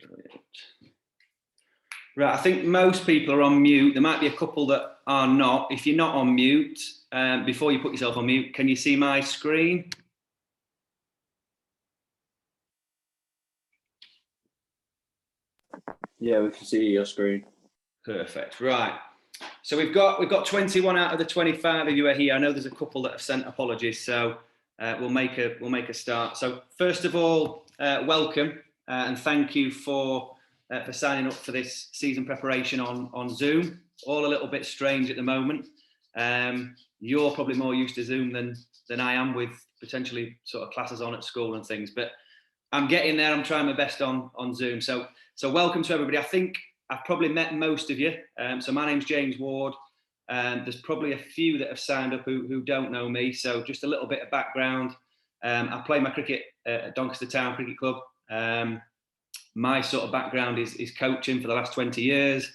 Brilliant. Right, I think most people are on mute. There might be a couple that are not. If you're not on mute, before you put yourself on mute, can you see my screen? Yeah, we can see your screen. Perfect. Right. So we've got 21 out of the 25 of you are here. I know there's a couple that have sent apologies, so we'll make a start. So first of all, welcome and thank you for signing up for this season preparation on Zoom. All a little bit strange at the moment. You're probably more used to Zoom than I am, with potentially sort of classes on at school and things, but I'm getting there. I'm trying my best on Zoom. So welcome to everybody. I think I've probably met most of you. So my name's James Ward. There's probably a few that have signed up who don't know me. So just a little bit of background. I play my cricket at Doncaster Town Cricket Club. My sort of background is coaching for the last 20 years.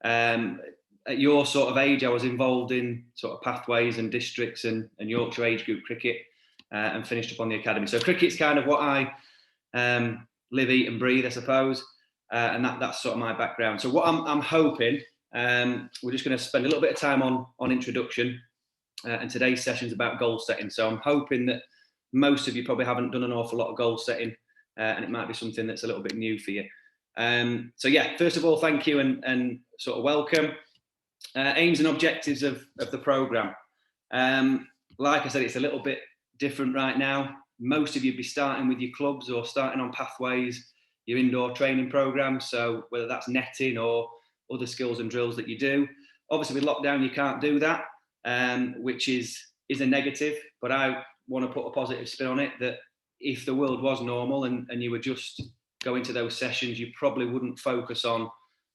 At your sort of age, I was involved in sort of pathways and districts and Yorkshire age group cricket, and finished up on the academy. So cricket's kind of what I live, eat and breathe, I suppose. And that's sort of my background. So what I'm hoping, we're just going to spend a little bit of time on introduction, and today's session is about goal setting. So I'm hoping that most of you probably haven't done an awful lot of goal setting, and it might be something that's a little bit new for you. So yeah, first of all, thank you and sort of welcome. Aims and objectives of the programme. Like I said, it's a little bit different right now. Most of you be starting with your clubs or starting on pathways, your indoor training program. So whether that's netting or other skills and drills that you do. Obviously with lockdown, you can't do that, which is a negative, but I want to put a positive spin on it, that if the world was normal and you were just going to those sessions, you probably wouldn't focus on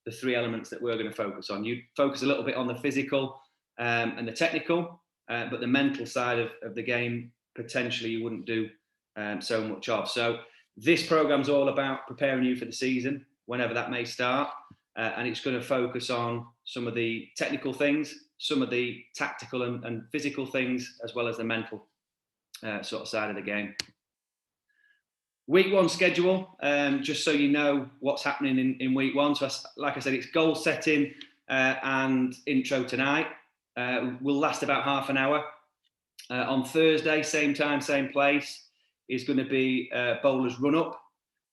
the three elements that we're going to focus on. You'd focus a little bit on the physical and the technical, but the mental side of the game, potentially you wouldn't do so much of. So this program's all about preparing you for the season, whenever that may start, and it's going to focus on some of the technical things, some of the tactical and physical things, as well as the mental sort of side of the game. Week one schedule, just so you know what's happening in week one. So like I said, it's goal setting and intro tonight. Will last about half an hour. On Thursday, same time, same place, is going to be bowler's run up.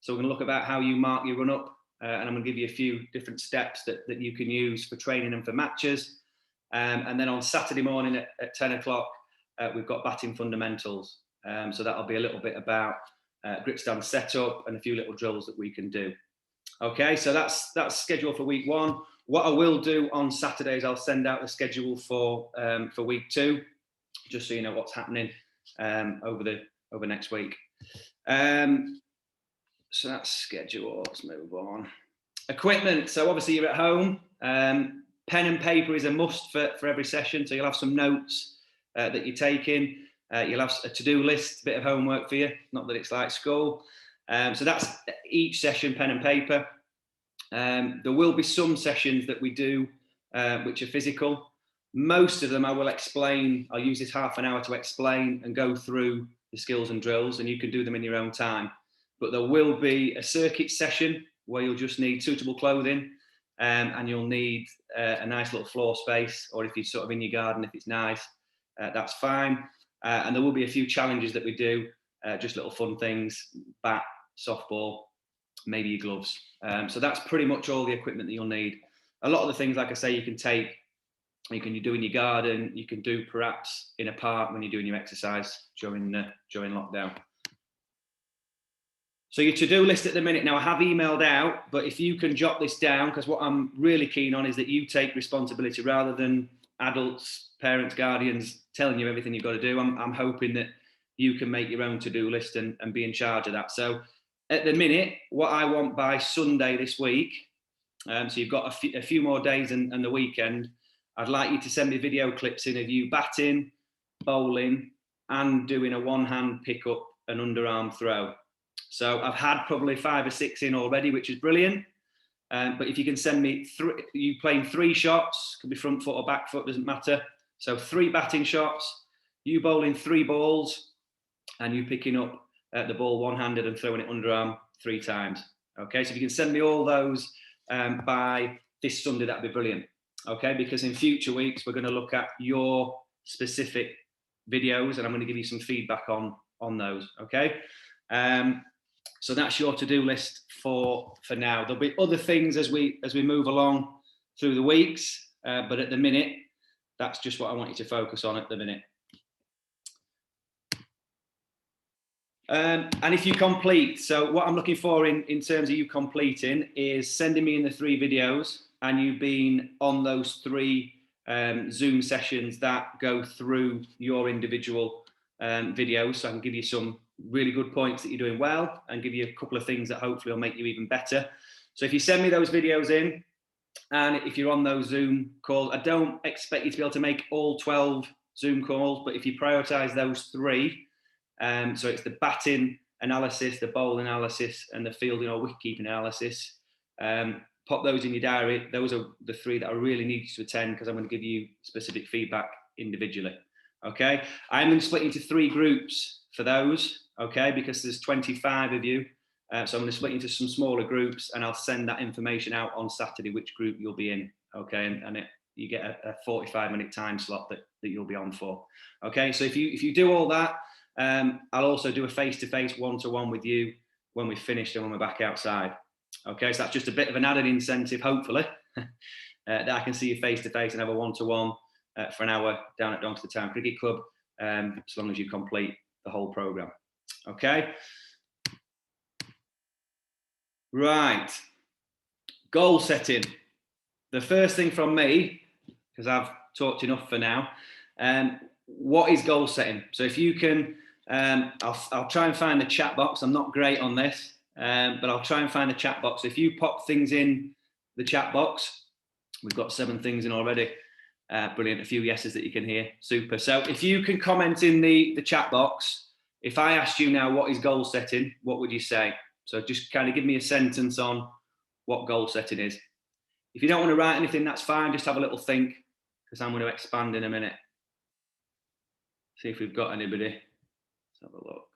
So we're going to look about how you mark your run up, and I'm going to give you a few different steps that you can use for training and for matches. And then on Saturday morning at 10 o'clock, we've got batting fundamentals. So that'll be a little bit about grip stand setup and a few little drills that we can do. Okay, so that's scheduled for week one. What I will do on Saturday is I'll send out the schedule for week two, just so you know what's happening over next week. So that's schedule. Let's move on. Equipment. So obviously you're at home. Pen and paper is a must for every session. So you'll have some notes that you're taking. You'll have a to-do list, a bit of homework for you. Not that it's like school. So that's each session, pen and paper. There will be some sessions that we do which are physical. Most of them I will explain. I'll use this half an hour to explain and go through the skills and drills, and you can do them in your own time. But there will be a circuit session where you'll just need suitable clothing, and you'll need a nice little floor space, or if you're sort of in your garden, if it's nice, that's fine. And there will be a few challenges that we do, just little fun things, bat, softball, maybe your gloves. So that's pretty much all the equipment that you'll need. A lot of the things, like I say, you can take, you can do in your garden, you can do perhaps in a park when you're doing your exercise during lockdown. So your to-do list at the minute, now I have emailed out, but if you can jot this down, because what I'm really keen on is that you take responsibility rather than adults, parents, guardians telling you everything you've got to do. I'm hoping that you can make your own to-do list and be in charge of that. So at the minute, what I want by Sunday this week, so you've got a few more days and the weekend, I'd like you to send me video clips in of you batting, bowling, and doing a one-hand pick-up and underarm throw. So I've had probably 5 or 6 in already, which is brilliant. But if you can send me you playing 3 shots, could be front foot or back foot, doesn't matter. So 3 batting shots, you bowling 3 balls, and you picking up the ball one-handed and throwing it underarm 3 times. Okay, so if you can send me all those by this Sunday, that'd be brilliant. Okay, because in future weeks we're going to look at your specific videos, and I'm going to give you some feedback on those. Okay, so that's your to-do list for now. There'll be other things as we move along through the weeks, but at the minute, that's just what I want you to focus on at the minute. And if you complete, so what I'm looking for in terms of you completing is sending me in the 3 videos and you being on those 3 Zoom sessions that go through your individual videos, so I can give you some really good points that you're doing well and give you a couple of things that hopefully will make you even better. So if you send me those videos in, and if you're on those Zoom calls, I don't expect you to be able to make all 12 Zoom calls, but if you prioritize those 3, so it's the batting analysis, the bowl analysis, and the fielding or wicket keeping analysis, pop those in your diary. Those are the 3 that I really need you to attend, because I'm going to give you specific feedback individually. Okay, I'm going to split into 3 groups for those, okay, because there's 25 of you. So I'm going to split into some smaller groups, and I'll send that information out on Saturday, which group you'll be in, okay, and you get a 45-minute time slot that you'll be on for. Okay, so if you do all that, I'll also do a face-to-face one-to-one with you when we've finished and when we're back outside. Okay, so that's just a bit of an added incentive, hopefully, that I can see you face-to-face and have a one-to-one for an hour down at Doncaster Town Cricket Club, as long as you complete the whole programme. Okay. Right. Goal setting. The first thing from me, because I've talked enough for now, what is goal setting? So if you can, I'll try and find the chat box. I'm not great on this, but I'll try and find the chat box. If you pop things in the chat box, we've got 7 things in already. Brilliant. A few yeses that you can hear. Super. So if you can comment in the chat box, if I asked you now what is goal setting, what would you say? So just kind of give me a sentence on what goal setting is. If you don't want to write anything, that's fine. Just have a little think, because I'm going to expand in a minute. See if we've got anybody. Let's have a look.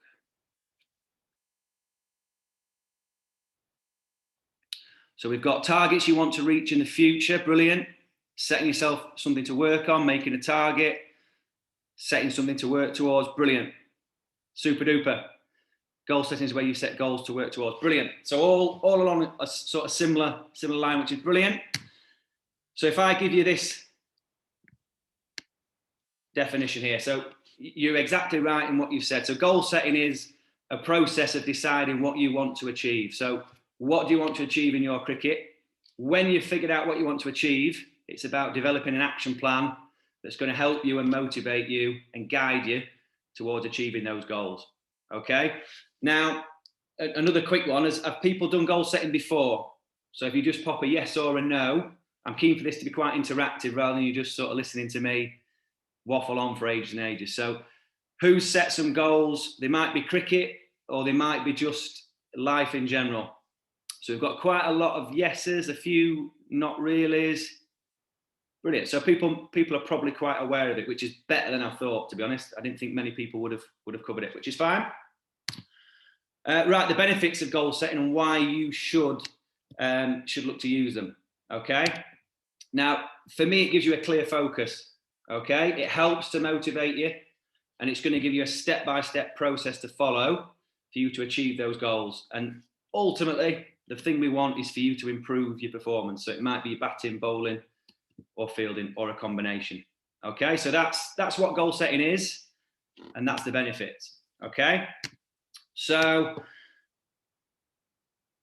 So we've got targets you want to reach in the future. Brilliant. Setting yourself something to work on, making a target, setting something to work towards. Brilliant. Super duper. Goal setting is where you set goals to work towards. Brilliant. So all along a sort of similar line, which is brilliant. So if I give you this definition here, so you're exactly right in what you've said. So goal setting is a process of deciding what you want to achieve. So what do you want to achieve in your cricket? When you've figured out what you want to achieve, it's about developing an action plan that's going to help you and motivate you and guide you towards achieving those goals. Okay. Now, another quick one is, have people done goal setting before? So if you just pop a yes or a no, I'm keen for this to be quite interactive rather than you just sort of listening to me waffle on for ages and ages. So who's set some goals? They might be cricket, or they might be just life in general. So we've got quite a lot of yeses, a few not reallys. Brilliant. So people are probably quite aware of it, which is better than I thought, to be honest. I didn't think many people would have covered it, which is fine. Right, the benefits of goal setting and why you should look to use them. Okay. Now, for me, it gives you a clear focus. Okay, it helps to motivate you, and it's going to give you a step-by-step process to follow for you to achieve those goals. And ultimately, the thing we want is for you to improve your performance. So it might be batting, bowling, or fielding, or a combination. Okay, so that's what goal setting is, and that's the benefits. Okay, so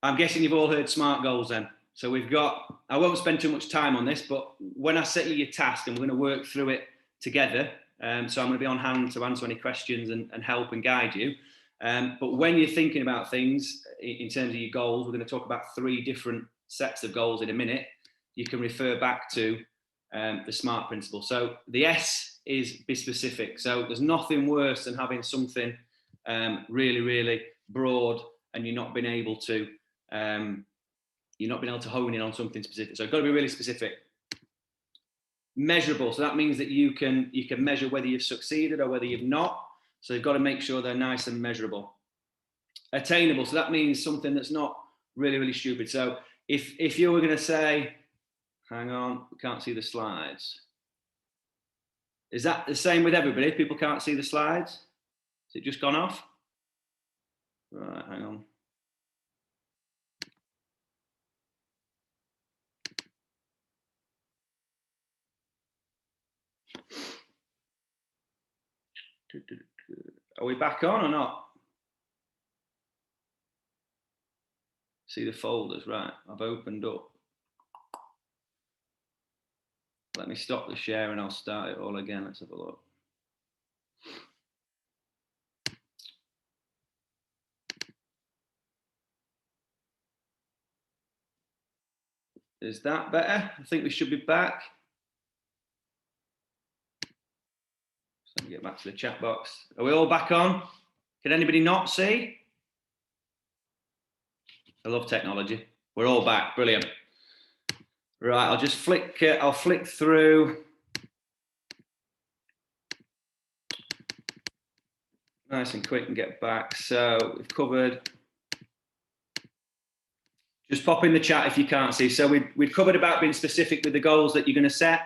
I'm guessing you've all heard SMART goals then. So we've got, I won't spend too much time on this, but when I set you your task, and we're going to work through it together, so I'm going to be on hand to answer any questions and help and guide you. But when you're thinking about things in terms of your goals, we're going to talk about 3 different sets of goals in a minute. You can refer back to the SMART principle. So the S is be specific. So there's nothing worse than having something really, really broad, and you're not being able to hone in on something specific. So it's got to be really specific. Measurable. So that means that you can measure whether you've succeeded or whether you've not. So you've got to make sure they're nice and measurable. Attainable. So that means something that's not Really, really stupid. So if you were going to say, hang on, we can't see the slides. Is that the same with everybody? People can't see the slides? Has it just gone off? Right, hang on. Are we back on or not? See the folders, right? I've opened up. Let me stop the share and I'll start it all again. Let's have a look. Is that better? I think we should be back. So let me get back to the chat box. Are we all back on? Can anybody not see? I love technology. We're all back. Brilliant. Right, I'll just flick. I'll flick through. Nice and quick and get back. So we've covered. Just pop in the chat if you can't see. So we've covered about being specific with the goals that you're going to set.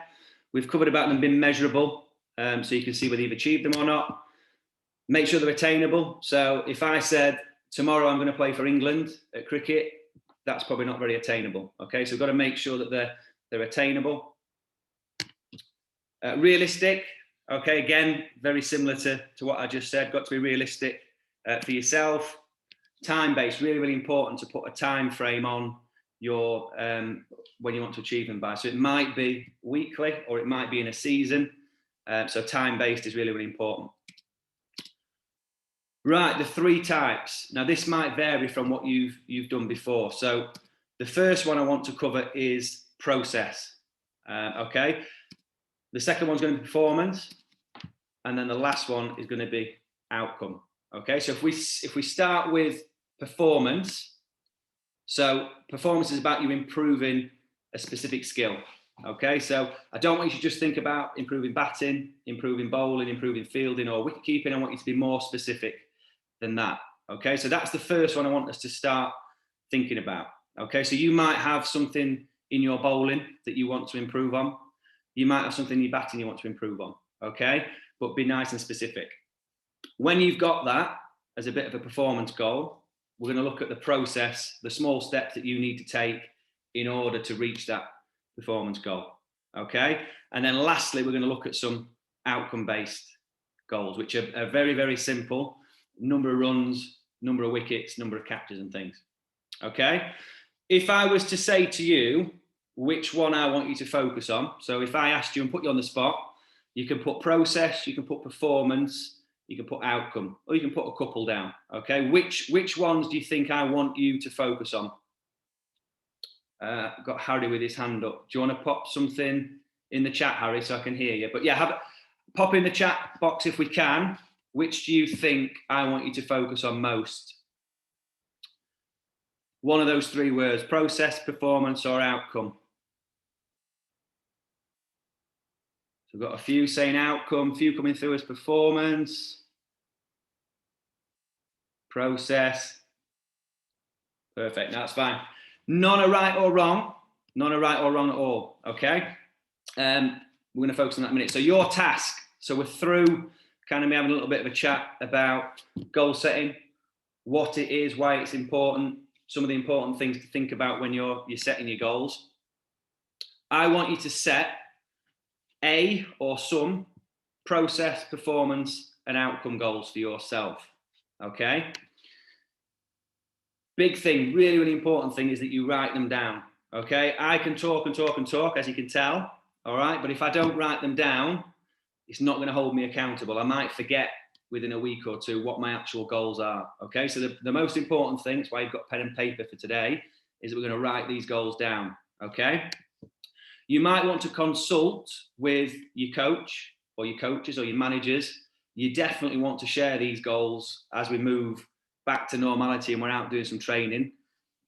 We've covered about them being measurable, so you can see whether you've achieved them or not. Make sure they're attainable. So if I said tomorrow I'm going to play for England at cricket, that's probably not very attainable. Okay, so we've got to make sure that they're attainable. Realistic. Okay, again, very similar to what I just said. Got to be realistic for yourself. Time-based, really, really important to put a time frame on your when you want to achieve them by. So it might be weekly or it might be in a season. So time-based is really, really important. Right, the 3 types. Now this might vary from what you've done before. So the first one I want to cover is process. Okay. The second one's going to be performance, and then the last one is going to be outcome. Okay, so if we start with performance, so performance is about you improving a specific skill. Okay, so I don't want you to just think about improving batting, improving bowling, improving fielding, or wicket keeping. I want you to be more specific than that. Okay, so that's the first one I want us to start thinking about. Okay, so you might have something in your bowling that you want to improve on. You might have something in your batting you want to improve on. Okay, but be nice and specific. When you've got that as a bit of a performance goal, we're going to look at the process, the small steps that you need to take in order to reach that performance goal. Okay, and then lastly, we're going to look at some outcome-based goals, which are very, very simple. Number of runs, number of wickets, number of catches and things. Okay, if I was to say to you which one I want you to focus on, so if I asked you and put you on the spot, you can put process, you can put performance, you can put outcome, or you can put a couple down. Okay, which ones do you think I want you to focus on? I've got Harry with his hand up. Do you want to pop something in the chat, Harry, so I can hear you? But yeah, pop in the chat box if we can. Which do you think I want you to focus on most? One of those 3 words: process, performance, or outcome. So we've got a few saying outcome, a few coming through as performance, process. Perfect, that's fine. None are right or wrong. None are right or wrong at all, okay? We're going to focus on that in a minute. So your task, so we're through kind of me having a little bit of a chat about goal setting, what it is, why it's important, some of the important things to think about when you're setting your goals. I want you to set a or some process, performance, and outcome goals for yourself, okay? Big thing, really, really important thing is that you write them down, okay? I can talk and talk and talk, as you can tell, all right? But if I don't write them down, it's not going to hold me accountable. I might forget within a week or 2 what my actual goals are, okay? So the most important thing, that's why you've got pen and paper for today, is that we're going to write these goals down, okay? You might want to consult with your coach or your coaches or your managers. You definitely want to share these goals as we move back to normality and we're out doing some training.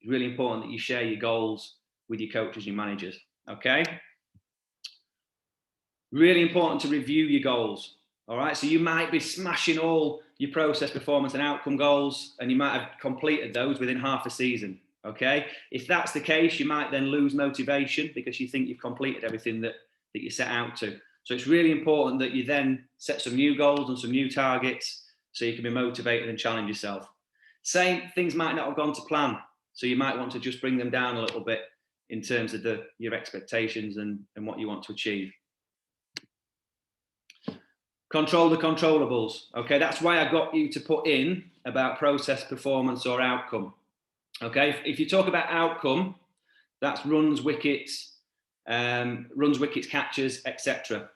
It's really important that you share your goals with your coaches and your managers, okay? Really important to review your goals, all right? So you might be smashing all your process, performance, and outcome goals, and you might have completed those within half a season, Okay, if that's the case, you might then lose motivation because you think you've completed everything that you set out to. So it's really important that you then set some new goals and some new targets so you can be motivated and challenge yourself. Same things might not have gone to plan, so you might want to just bring them down a little bit in terms of your expectations and what you want to achieve. Control the controllables. Okay, that's why I got you to put in about process, performance, or outcome. Okay, if you talk about outcome, that's runs, wickets, catches, etc.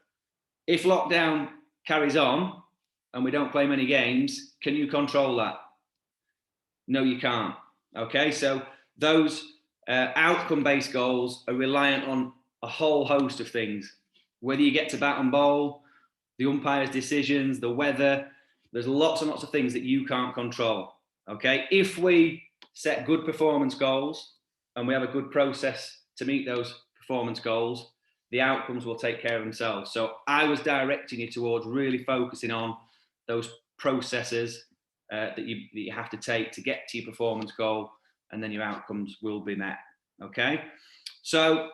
If lockdown carries on and we don't play many games, can you control that? No, you can't. Okay, so those outcome-based goals are reliant on a whole host of things. Whether you get to bat and bowl, the umpire's decisions, the weather, there's lots and lots of things that you can't control. Okay, if we set good performance goals and we have a good process to meet those performance goals, the outcomes will take care of themselves. So I was directing you towards really focusing on those processes that you have to take to get to your performance goal, and then your outcomes will be met. Okay, so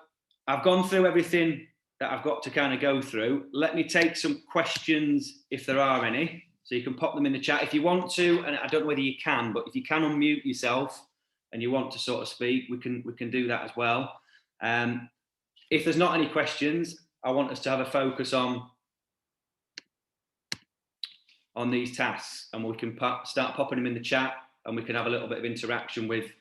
I've gone through everything that I've got to kind of go through. Let me take some questions if there are any. So you can pop them in the chat if you want to, and I don't know whether you can, but if you can unmute yourself and you want to sort of speak, we can do that as well. If there's not any questions, I want us to have a focus on these tasks, and we can start popping them in the chat, and we can have a little bit of interaction with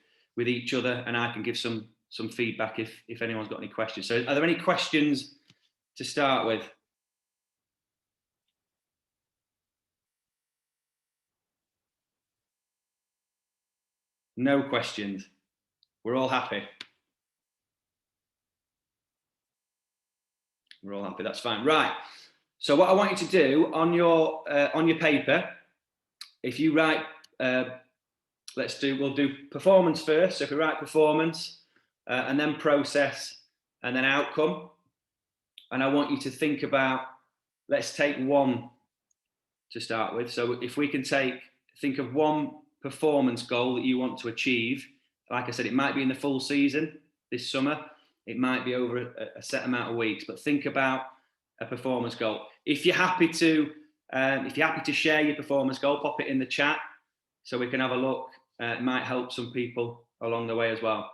each other, and I can give some feedback if anyone's got any questions. So are there any questions to start with? No questions. We're all happy. We're all happy. That's fine. Right. So what I want you to do on your paper, if you write, we'll do performance first. So if we write performance, and then process, and then outcome, and I want you to think about, let's take one to start with. So if we can think of one performance goal that you want to achieve. Like I said, it might be in the full season this summer. It might be over a set amount of weeks, but think about a performance goal. If you're happy to share your performance goal, pop it in the chat so we can have a look. It might help some people along the way as well.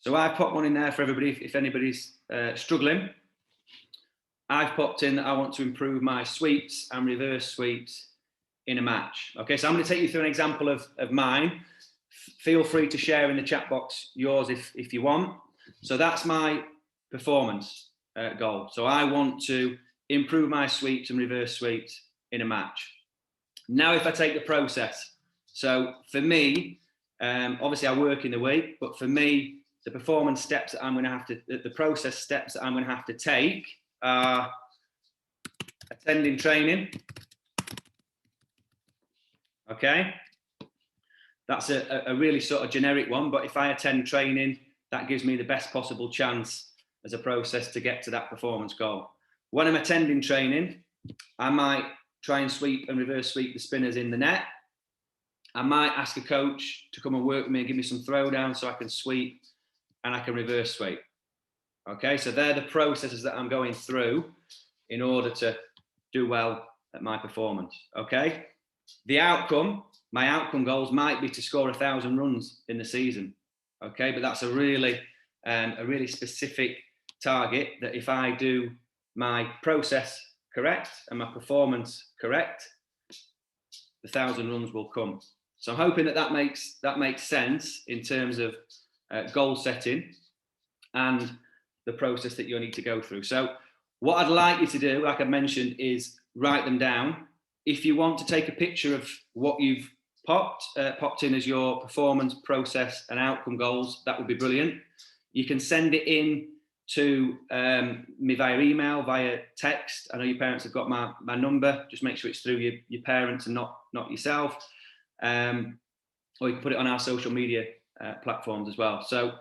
So I've put one in there for everybody if anybody's struggling. I've popped in that I want to improve my sweeps and reverse sweeps in a match. Okay, so I'm going to take you through an example of mine. Feel free to share in the chat box yours if you want. So that's my performance goal. So I want to improve my sweeps and reverse sweeps in a match. Now if I take the process, so for me, obviously I work in the week, but for me, the performance steps that I'm going to have to, the process steps that I'm going to have to take are attending training. Okay, that's a really sort of generic one, but if I attend training, that gives me the best possible chance as a process to get to that performance goal. When I'm attending training, I might try and sweep and reverse sweep the spinners in the net. I might ask a coach to come and work with me and give me some throwdowns so I can sweep and I can reverse sweep. Okay, so they're the processes that I'm going through in order to do well at my performance. Okay, the outcome, my outcome goals might be to score 1,000 runs in the season. Okay, but that's a really specific target that if I do my process correct and my performance correct, the 1,000 runs will come. So I'm hoping that makes sense in terms of goal setting and the process that you'll need to go through. So what I'd like you to do, like I mentioned, is write them down. If you want to take a picture of what you've popped in as your performance, process and outcome goals, that would be brilliant. You can send it in to me via email, via text. I know your parents have got my number. Just make sure it's through your parents and not yourself. Or you can put it on our social media platforms as well. So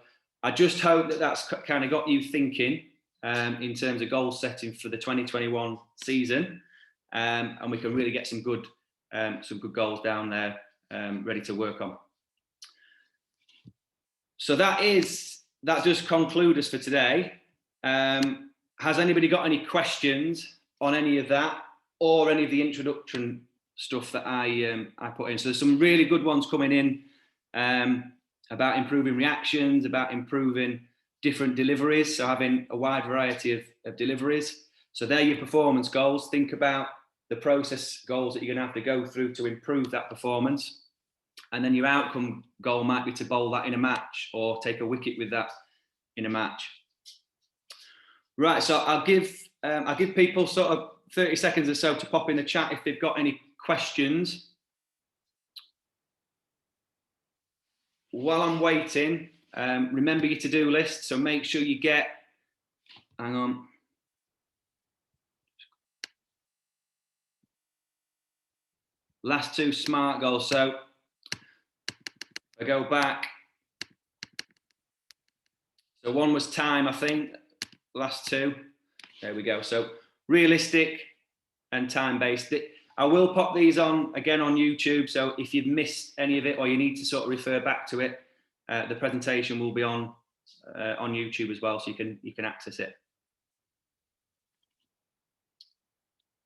I just hope that that's kind of got you thinking in terms of goal setting for the 2021 season, and we can really get some good goals down there ready to work on. So that does conclude us for today. Has anybody got any questions on any of that or any of the introduction stuff that I put in? So there's some really good ones coming in about improving reactions, about improving different deliveries, so having a wide variety of deliveries. So they're your performance goals. Think about the process goals that you're going to have to go through to improve that performance. And then your outcome goal might be to bowl that in a match or take a wicket with that in a match. Right, so I'll give people sort of 30 seconds or so to pop in the chat if they've got any questions. While I'm waiting, remember your to-do list. So make sure you get, hang on. Last two SMART goals. So I go back. So one was time, I think. Last two. There we go. So realistic and time-based. I will pop these on again on YouTube. So if you've missed any of it or you need to sort of refer back to it, the presentation will be on YouTube as well, so you can access it.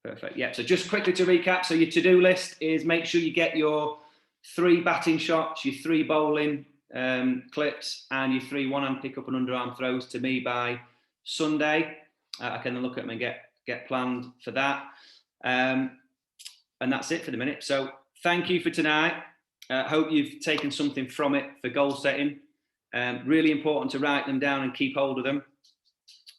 Perfect. Yeah. So just quickly to recap. So your to-do list is make sure you get your 3 batting shots, your 3 bowling clips, and your 3 one-hand pick-up and underarm throws to me by Sunday. I can then look at them and get planned for that. And that's it for the minute. So thank you for tonight. Hope you've taken something from it for goal setting. Really important to write them down and keep hold of them.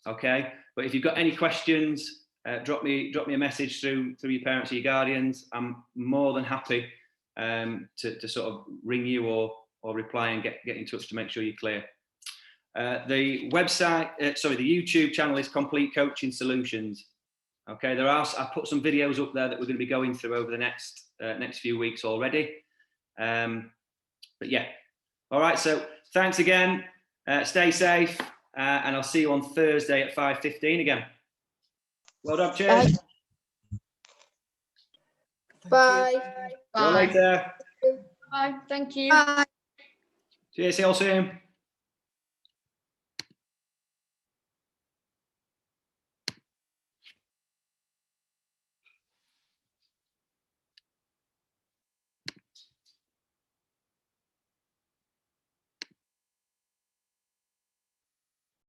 Okay. But if you've got any questions, drop me a message through your parents or your guardians. I'm more than happy to sort of ring you or reply and get in touch to make sure you're clear. The website, the YouTube channel is Complete Coaching Solutions. Okay, I put some videos up there that we're going to be going through over the next few weeks already. But yeah, all right. So thanks again. Stay safe, and I'll see you on Thursday at 5:15 again. Well done. Cheers. Bye. See you later. Bye. Thank you. Bye. Cheers. See you all soon.